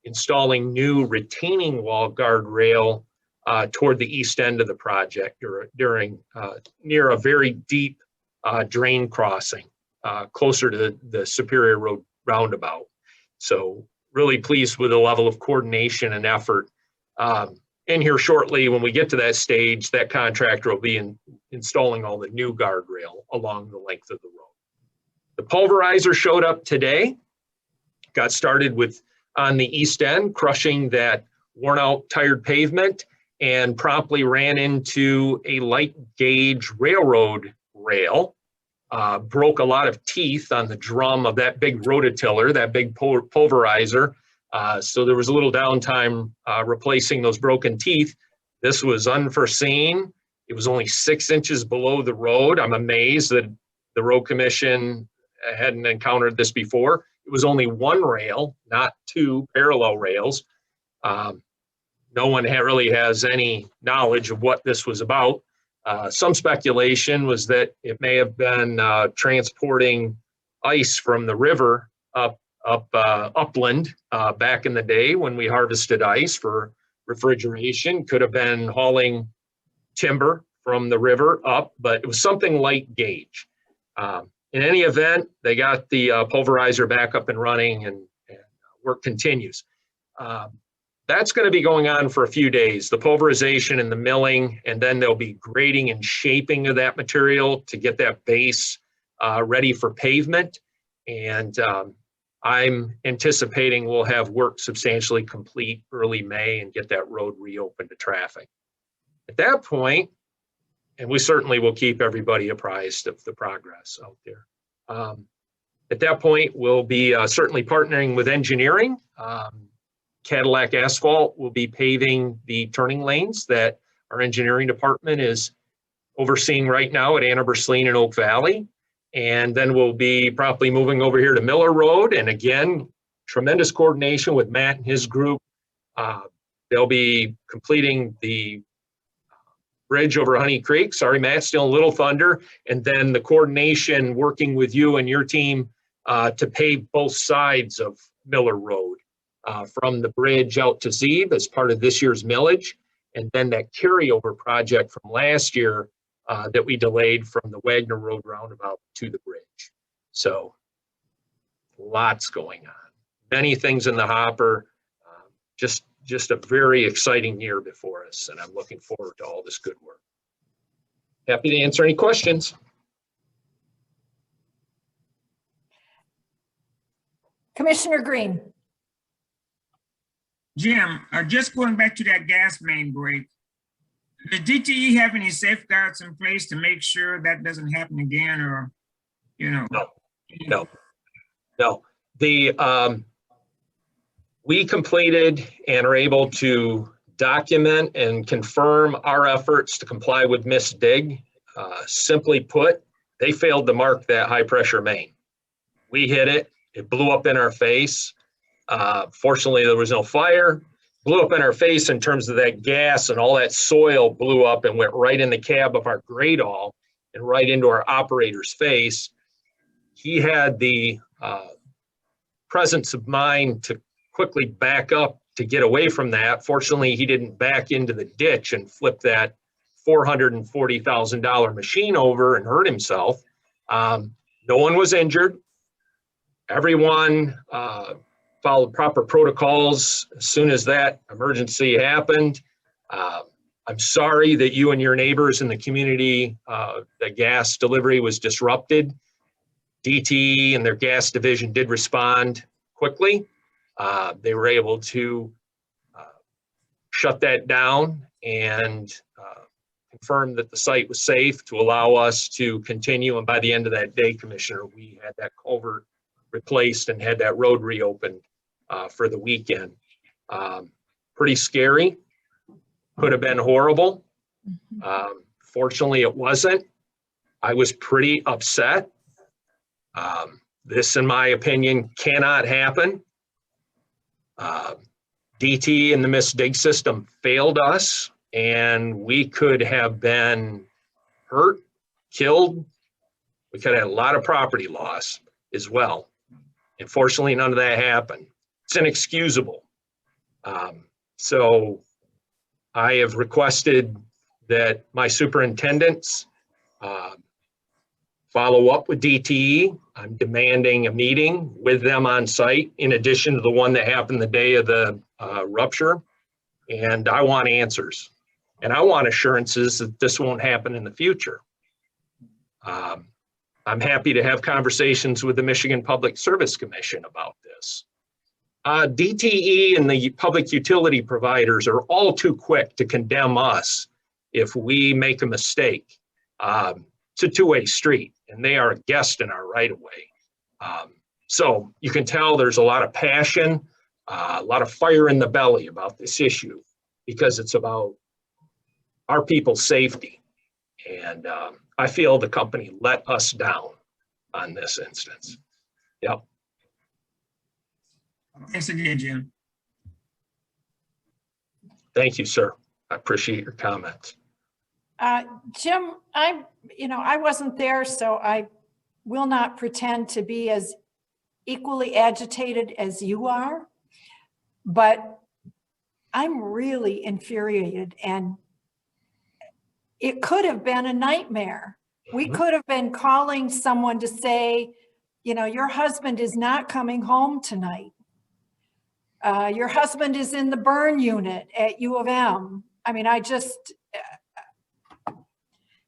installing new retaining wall guardrail toward the east end of the project during near a very deep drain crossing closer to the Superior Road roundabout. So really pleased with the level of coordination and effort. In here shortly, when we get to that stage, that contractor will be installing all the new guardrail along the length of the road. The pulverizer showed up today, got started with on the east end, crushing that worn out tired pavement, and promptly ran into a light gauge railroad rail, broke a lot of teeth on the drum of that big rototiller, that big pulverizer. So there was a little downtime replacing those broken teeth. This was unforeseen. It was only 6 inches below the road. I'm amazed that the road commission hadn't encountered this before. It was only one rail, not two parallel rails. No one really has any knowledge of what this was about. Some speculation was that it may have been transporting ice from the river upland back in the day when we harvested ice for refrigeration. Could have been hauling timber from the river up, but it was something light gauge. In any event, they got the pulverizer back up and running, and work continues. That's going to be going on for a few days, the pulverization and the milling, and then there'll be grading and shaping of that material to get that base ready for pavement. And I'm anticipating we'll have work substantially complete early May and get that road reopened to traffic. At that point, and we certainly will keep everybody apprised of the progress out there. At that point, we'll be certainly partnering with engineering. Cadillac Asphalt will be paving the turning lanes that our engineering department is overseeing right now at Ann Arbor, Saline, and Oak Valley. And then we'll be promptly moving over here to Miller Road. And again, tremendous coordination with Matt and his group. They'll be completing the bridge over Honey Creek. Sorry, Matt, still in Little Thunder. And then the coordination working with you and your team to pave both sides of Miller Road from the bridge out to Zeeb as part of this year's millage. And then that carryover project from last year that we delayed from the Wagner Road roundabout to the bridge. So lots going on, many things in the hopper, just a very exciting year before us. And I'm looking forward to all this good work. Happy to answer any questions. Commissioner Green. Jim, just going back to that gas main break, does DTE have any safeguards in place to make sure that doesn't happen again, or, you know? No. The We completed and are able to document and confirm our efforts to comply with MISDIG. Simply put, they failed to mark that high pressure main. We hit it, it blew up in our face. Fortunately, there was no fire. Blew up in our face in terms of that gas, and all that soil blew up and went right in the cab of our Gradall and right into our operator's face. He had the presence of mind to quickly back up to get away from that. Fortunately, he didn't back into the ditch and flip that $440,000 machine over and hurt himself. No one was injured. Everyone followed proper protocols as soon as that emergency happened. I'm sorry that you and your neighbors in the community, the gas delivery was disrupted. DTE and their gas division did respond quickly. They were able to shut that down and confirm that the site was safe to allow us to continue. And by the end of that day, Commissioner, we had that culvert replaced and had that road reopened for the weekend. Pretty scary, could have been horrible. Fortunately, it wasn't. I was pretty upset. This, in my opinion, cannot happen. DT and the MISDIG system failed us, and we could have been hurt, killed. We could have had a lot of property loss as well. Unfortunately, none of that happened. It's inexcusable. So I have requested that my superintendents follow up with DTE. I'm demanding a meeting with them on site in addition to the one that happened the day of the rupture. And I want answers. And I want assurances that this won't happen in the future. I'm happy to have conversations with the Michigan Public Service Commission about this. DTE and the public utility providers are all too quick to condemn us if we make a mistake. It's a two-way street, and they are a guest in our right-of-way. So you can tell there's a lot of passion, a lot of fire in the belly about this issue because it's about our people's safety. And I feel the company let us down on this instance. Yep. Thanks again, Jim. Thank you, sir. I appreciate your comments. Jim, I wasn't there, so I will not pretend to be as equally agitated as you are, but I'm really infuriated, and it could have been a nightmare. We could have been calling someone to say, your husband is not coming home tonight. Your husband is in the burn unit at U of M. I mean,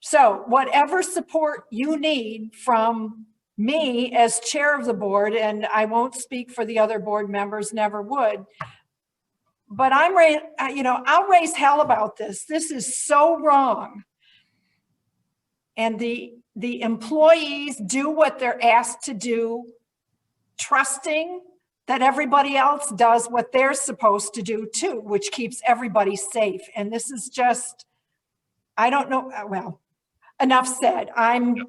so whatever support you need from me as chair of the board, and I won't speak for the other board members, never would, but I'll raise hell about this. This is so wrong. And the employees do what they're asked to do, trusting that everybody else does what they're supposed to do too, which keeps everybody safe. And this is just, I don't know, well, enough said. I'm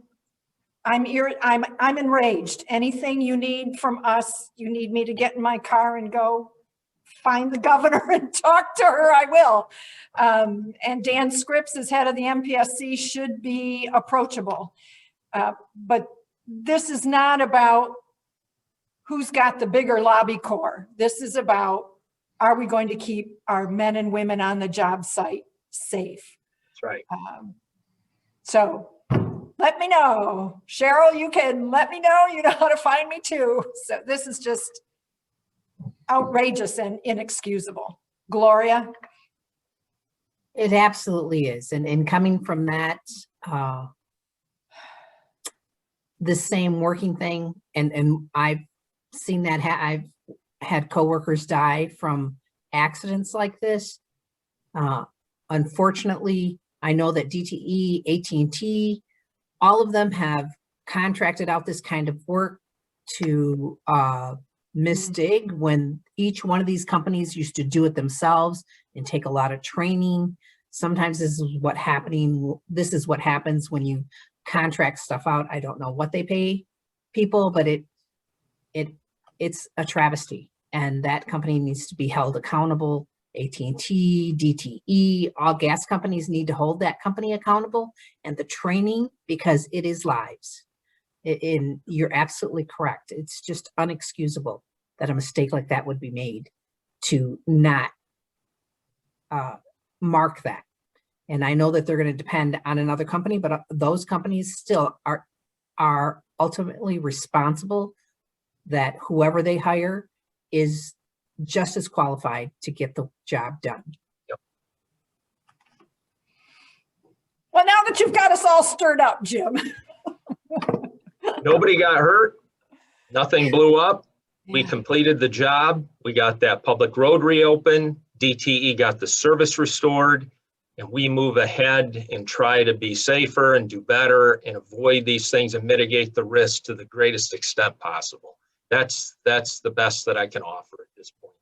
enraged. Anything you need from us, you need me to get in my car and go find the governor and talk to her, I will. And Dan Scripps, as head of the MPSC, should be approachable. But this is not about who's got the bigger lobby core. This is about, are we going to keep our men and women on the job site safe? That's right. So let me know. Cheryl, you can let me know. You know how to find me too. So this is just outrageous and inexcusable. Gloria? It absolutely is. And coming from that, the same working thing, and I've seen that, I've had coworkers die from accidents like this. Unfortunately, I know that DTE, AT&T, all of them have contracted out this kind of work to Mistig, when each one of these companies used to do it themselves and take a lot of training. Sometimes this is what happens when you contract stuff out. I don't know what they pay people, but it's a travesty, and that company needs to be held accountable. AT&T, DTE, all gas companies need to hold that company accountable, and the training, because it is lives. And you're absolutely correct. It's just unexcusable that a mistake like that would be made to not mark that. And I know that they're going to depend on another company, but those companies still are ultimately responsible that whoever they hire is just as qualified to get the job done. Well, now that you've got us all stirred up, Jim. Nobody got hurt. Nothing blew up. We completed the job. We got that public road reopened. DTE got the service restored. And we move ahead and try to be safer and do better and avoid these things and mitigate the risk to the greatest extent possible. That's the best that I can offer at this point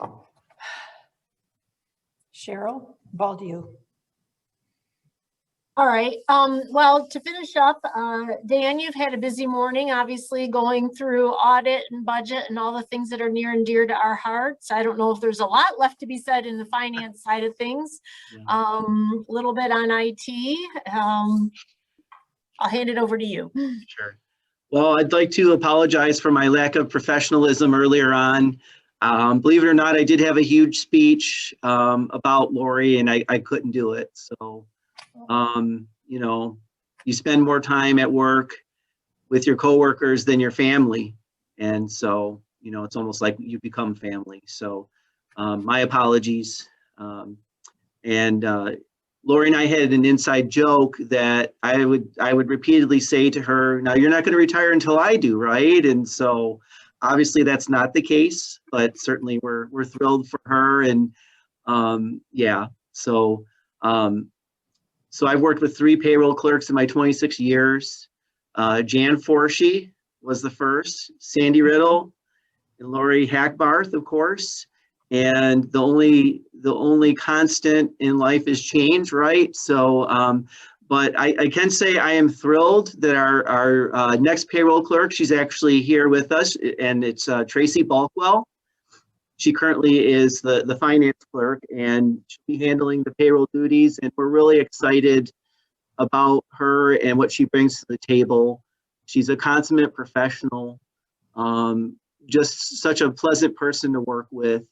in time. Cheryl, ball to you. All right. Well, to finish up, Dan, you've had a busy morning, obviously going through audit and budget and all the things that are near and dear to our hearts. I don't know if there's a lot left to be said in the finance side of things. A little bit on IT. I'll hand it over to you. Sure. Well, I'd like to apologize for my lack of professionalism earlier on. Believe it or not, I did have a huge speech about Lori, and I couldn't do it. So, you know, you spend more time at work with your coworkers than your family. And so, you know, it's almost like you become family. So my apologies. Lori and I had an inside joke that I would repeatedly say to her, now you're not going to retire until I do, right? And so obviously that's not the case, but certainly we're thrilled for her. And yeah, so I've worked with 3 payroll clerks in my 26 years. Jan Forshey was the first, Sandy Riddle, and Lori Hackbarth, of course. And the only constant in life is change, right? So, but I can say I am thrilled that our next payroll clerk, she's actually here with us, and it's Tracy Balkwell. She currently is the finance clerk, and she'll be handling the payroll duties, and we're really excited about her and what she brings to the table. She's a consummate professional, just such a pleasant person to work with.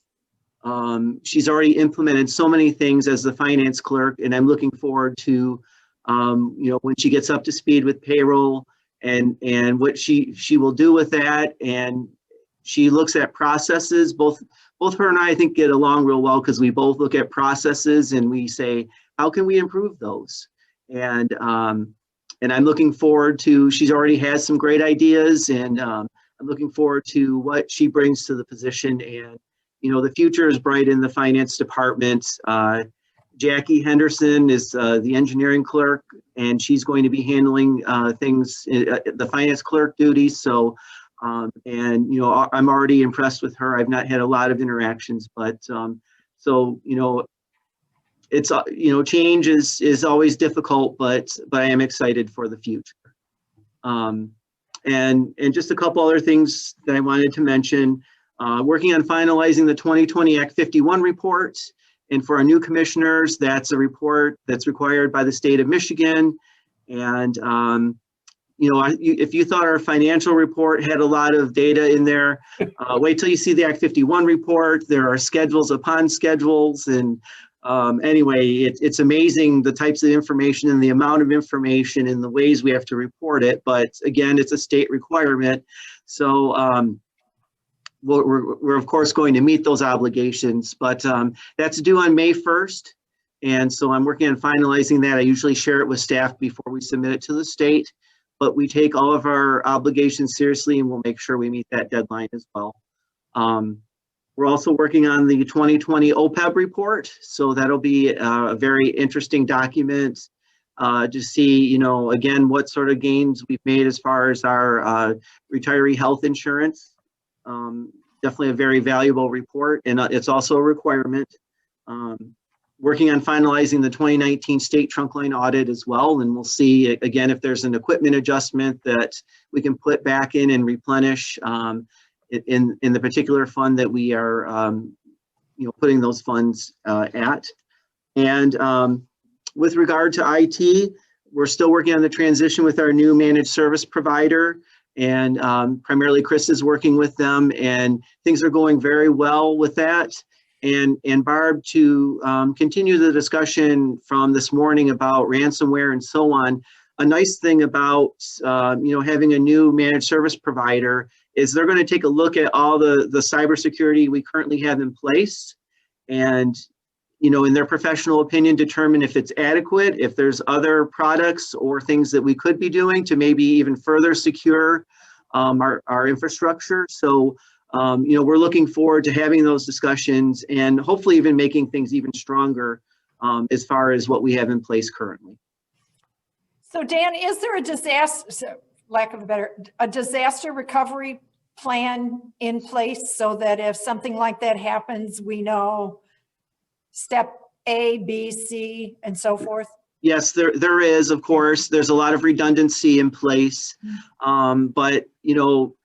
She's already implemented so many things as the finance clerk, and I'm looking forward to, you know, when she gets up to speed with payroll and what she will do with that. And she looks at processes. Both her and I think get along real well because we both look at processes and we say, how can we improve those? And I'm looking forward to, she's already has some great ideas, and I'm looking forward to what she brings to the position. And you know, the future is bright in the finance department. Jackie Henderson is the engineering clerk, and she's going to be handling things, the finance clerk duties. So, and you know, I'm already impressed with her. I've not had a lot of interactions, but so you know, it's you know, change is always difficult, but I am excited for the future. And just a couple other things that I wanted to mention. Working on finalizing the 2020 Act 51 report. And for our new commissioners, that's a report that's required by the state of Michigan. And, you know, if you thought our financial report had a lot of data in there, wait till you see the Act 51 report. There are schedules upon schedules. And anyway, it's amazing the types of information and the amount of information and the ways we have to report it. But again, it's a state requirement. So, we're of course going to meet those obligations, but that's due on May 1st. And so I'm working on finalizing that. I usually share it with staff before we submit it to the state, but we take all of our obligations seriously, and we'll make sure we meet that deadline as well. We're also working on the 2020 OPEB report. So that'll be a very interesting document. to see, you know, again, what sort of gains we've made as far as our retiree health insurance. Definitely a very valuable report, and it's also a requirement. Working on finalizing the 2019 state trunk line audit as well, and we'll see again if there's an equipment adjustment that we can put back in and replenish in the particular fund that we are you know, putting those funds at. And with regard to IT, we're still working on the transition with our new managed service provider, and primarily Chris is working with them, and things are going very well with that. And Barb, to continue the discussion from this morning about ransomware and so on, a nice thing about you know, having a new managed service provider is they're going to take a look at all the cybersecurity we currently have in place, and you know, in their professional opinion, determine if it's adequate, if there's other products or things that we could be doing to maybe even further secure our infrastructure. So, you know, we're looking forward to having those discussions and hopefully even making things even stronger as far as what we have in place currently. So Dan, is there a disaster, a disaster recovery plan in place so that if something like that happens, we know step A, B, C, and so forth? Yes, there is, of course. There's a lot of redundancy in place, but you know,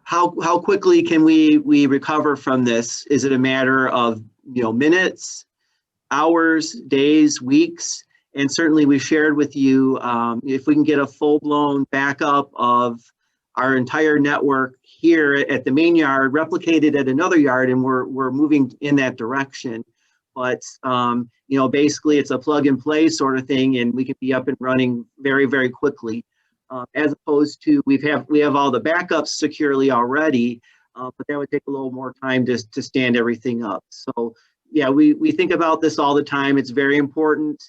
how quickly can we recover from this? Is it a matter of, you know, minutes, hours, days, weeks? And certainly we shared with you, if we can get a full-blown backup of our entire network here at the main yard, replicated at another yard, and we're moving in that direction. But you know, basically it's a plug and play sort of thing, and we can be up and running very, very quickly. As opposed to we have all the backups securely already, but that would take a little more time to stand everything up. So yeah, we think about this all the time. It's very important,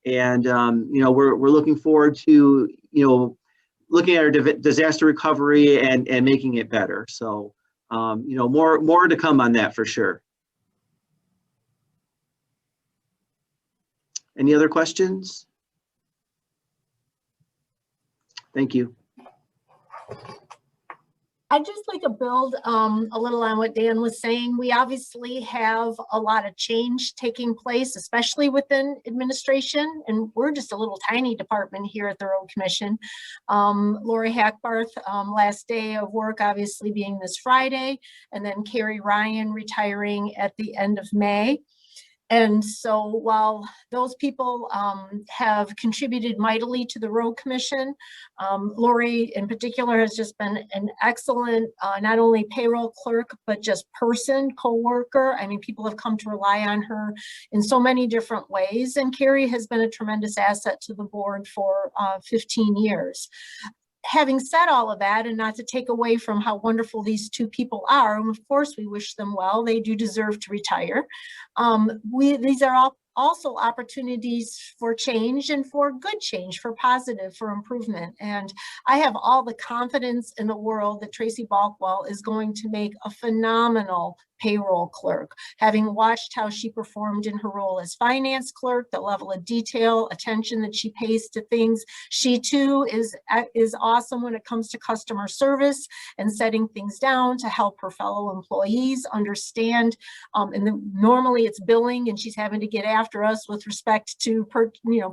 and you know, we're looking forward to, you know, looking at our disaster recovery and making it better. So you know, more to come on that for sure. Any other questions? Thank you. I'd just like to build a little on what Dan was saying. We obviously have a lot of change taking place, especially within administration, and we're just a little tiny department here at the Road Commission. Lori Hackbarth, last day of work obviously being this Friday, and then Carrie Ryan retiring at the end of May. And so while those people have contributed mightily to the Road Commission, Lori in particular has just been an excellent, not only payroll clerk, but just person, co-worker. I mean, people have come to rely on her in so many different ways. And Carrie has been a tremendous asset to the board for 15 years. Having said all of that, and not to take away from how wonderful these two people are, and of course we wish them well, they do deserve to retire. These are all also opportunities for change and for good change, for positive, for improvement. And I have all the confidence in the world that Tracy Balkwell is going to make a phenomenal payroll clerk. Having watched how she performed in her role as finance clerk, the level of detail, attention that she pays to things, she too is awesome when it comes to customer service and setting things down to help her fellow employees understand. Normally it's billing, and she's having to get after us with respect to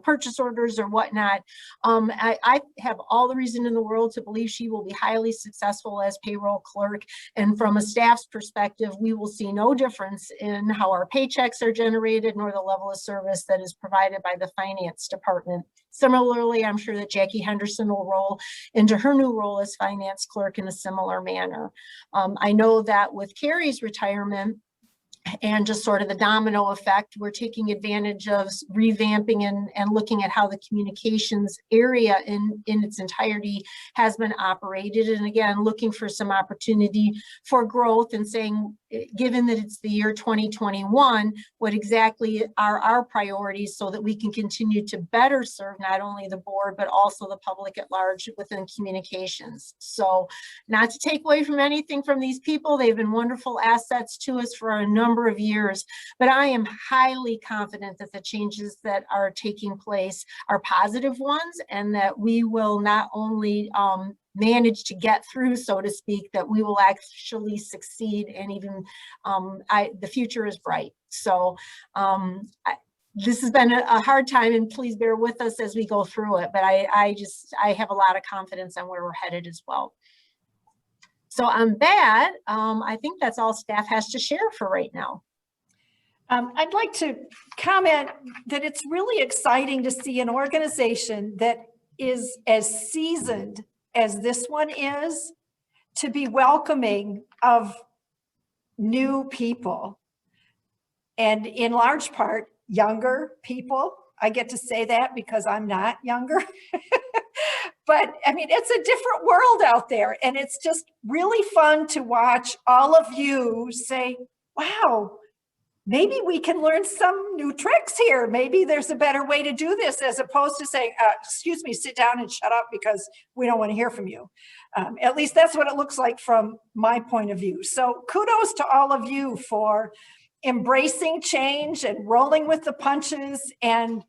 purchase orders or whatnot. I have all the reason in the world to believe she will be highly successful as payroll clerk. And from a staff's perspective, we will see no difference in how our paychecks are generated nor the level of service that is provided by the finance department. Similarly, I'm sure that Jackie Henderson will roll into her new role as finance clerk in a similar manner. I know that with Carrie's retirement, and just sort of the domino effect, we're taking advantage of revamping and looking at how the communications area in its entirety has been operated. And again, looking for some opportunity for growth and saying, given that it's the year 2021, what exactly are our priorities so that we can continue to better serve not only the board, but also the public at large within communications. So not to take away from anything from these people, they've been wonderful assets to us for a number of years, but I am highly confident that the changes that are taking place are positive ones, and that we will not only manage to get through, so to speak, that we will actually succeed, and even the future is bright. So this has been a hard time, and please bear with us as we go through it, but I have a lot of confidence on where we're headed as well. So on that, I think that's all staff has to share for right now. I'd like to comment that it's really exciting to see an organization that is as seasoned as this one is to be welcoming of new people, and in large part younger people. I get to say that because I'm not younger. But I mean, it's a different world out there, and it's just really fun to watch all of you say, wow, maybe we can learn some new tricks here. Maybe there's a better way to do this, as opposed to saying, excuse me, sit down and shut up because we don't want to hear from you. At least that's what it looks like from my point of view. So kudos to all of you for embracing change and rolling with the punches, and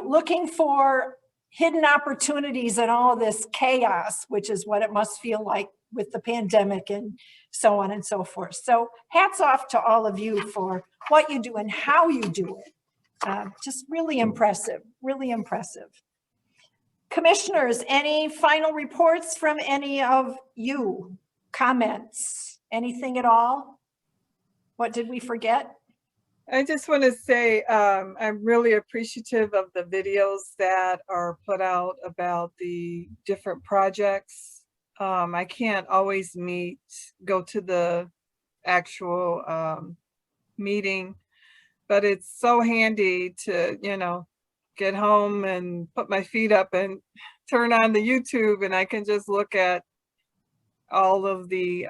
looking for hidden opportunities in all of this chaos, which is what it must feel like with the pandemic and so on and so forth. So hats off to all of you for what you do and how you do it. Just really impressive, really impressive. Commissioners, any final reports from any of you? Comments, anything at all? What did we forget? I just want to say I'm really appreciative of the videos that are put out about the different projects. I can't always go to the actual meeting, but it's so handy to, get home and put my feet up and turn on the YouTube, and I can just look at all of the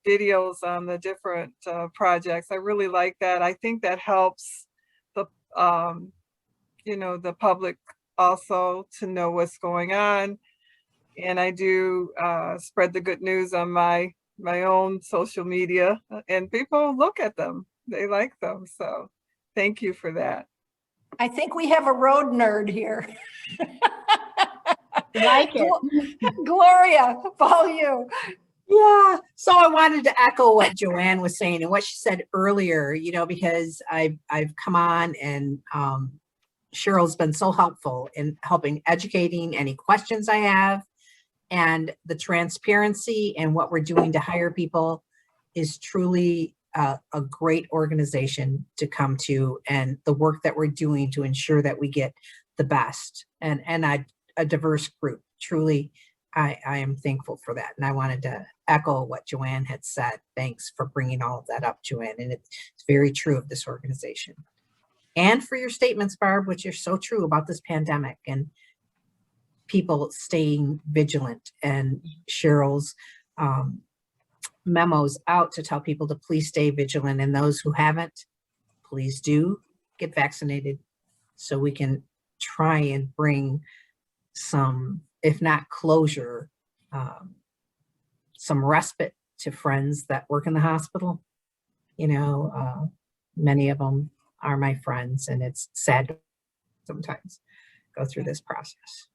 videos on the different projects. I really like that. I think that helps the, the public also to know what's going on. And I do spread the good news on my own social media, and people look at them. They like them. So thank you for that. I think we have a road nerd here. Like it. Gloria, follow you. Yeah, so I wanted to echo what Joanne was saying and what she said earlier, because I've come on, and Cheryl's been so helpful in helping educating any questions I have, and the transparency and what we're doing to hire people is truly a great organization to come to, and the work that we're doing to ensure that we get the best and a diverse group. Truly, I am thankful for that. And I wanted to echo what Joanne had said. Thanks for bringing all of that up, Joanne. And it's very true of this organization. And for your statements, Barb, which are so true about this pandemic and people staying vigilant, and Cheryl's memos out to tell people to please stay vigilant. And those who haven't, please do get vaccinated so we can try and bring some, if not closure, some respite to friends that work in the hospital. Many of them are my friends, and it's sad to sometimes go through this process.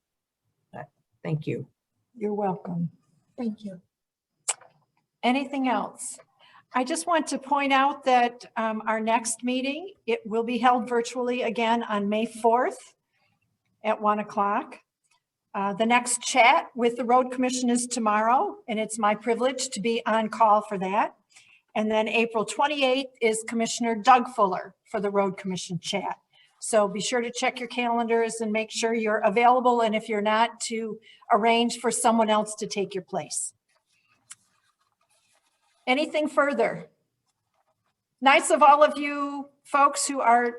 But thank you. You're welcome. Thank you. Anything else? I just want to point out that our next meeting, it will be held virtually again on May 4th at 1 o'clock. The next chat with the Road Commission is tomorrow, and it's my privilege to be on call for that. And then April 28th is Commissioner Doug Fuller for the Road Commission chat. So be sure to check your calendars and make sure you're available, and if you're not, to arrange for someone else to take your place. Anything further? Nice of all of you folks who are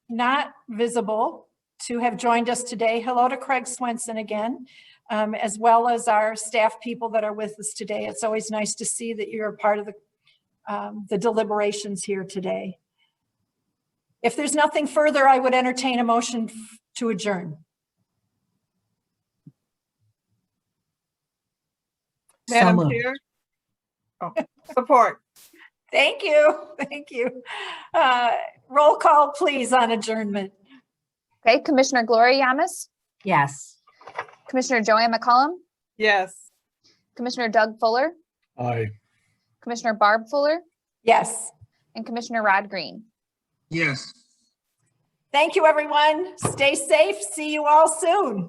not visible to have joined us today. Hello to Craig Swenson again, as well as our staff people that are with us today. It's always nice to see that you're a part of the the deliberations here today. If there's nothing further, I would entertain a motion to adjourn. So Madam moved. Chair? Oh, support. Thank you. Thank you. Roll call, please, on adjournment. Okay, Commissioner Gloria Yamas, Yes. Commissioner Joanne McCollum, Yes. Commissioner Doug Fuller, Aye. Commissioner Barb Fuller, Yes. and Commissioner Rod Green. Yes. Thank you, everyone. Stay safe. See you all soon.